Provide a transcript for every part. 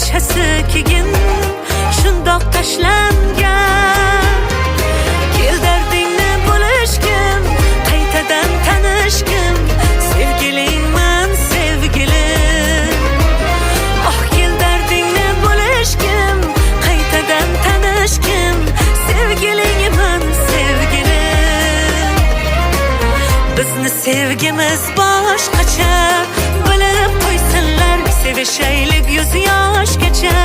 barchasi keyin shundoq tashlangan. Kel dardingni bo'lishgim, qaytadan tanishgim, sevgilingman sevgilim. Oh kel dardingni bo'lishgim, qaytadan tanishgim, sevgilingman sevgilim. Bizni sevgimiz boshqacha, bilib qo'ysinlar, sevishaylik 100 yoshgacha.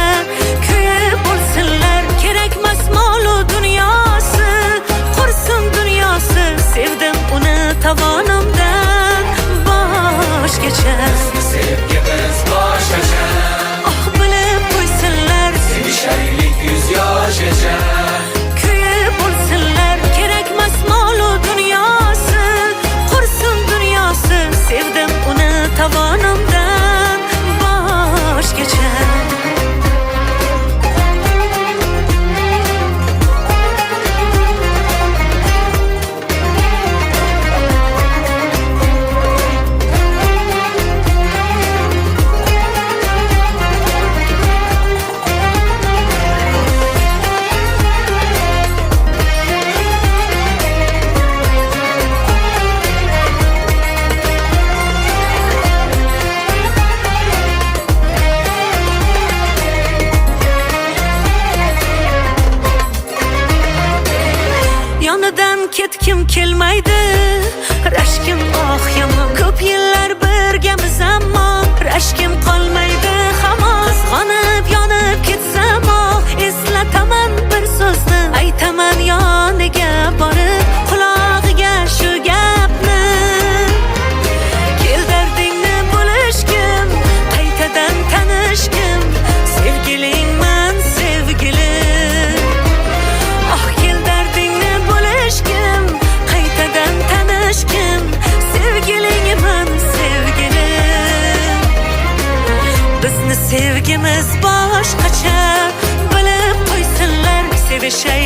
Kuyib bo'lsinlar, kerakmas molu dunyosi, qursin dunyosi, sevdim uni tovonimdan boshgacha. Bizni sevgimiz boshqacha, Oh bilib qo'ysinlar, sevishaylik 100 yoshgacha. kuyib bo'lsinlar, kerakmas molu dunyosi, qursin dunyosi, sevdim uni tovonimdan boshgacha. Yonidan ketkim kelmaydi, rashkim oh yomon. Ko'p yillar birgamiz ammo rashkim qolmaydi hamon. Qizg'onib yonib ketsam eslataman bir so'zni, aytaman yoniga borib qulog'iga shu gapni. Kel dardingni bo'lishgim, qaytadan tanishgim, sevgilingman sevgilim. Oh kel dardingni bo'lishgim, qaytadan tanishgim, sevgilingman sevgilim. Bizni sevgimiz boshqacha, bilib qo'ysinlar, sevishaylik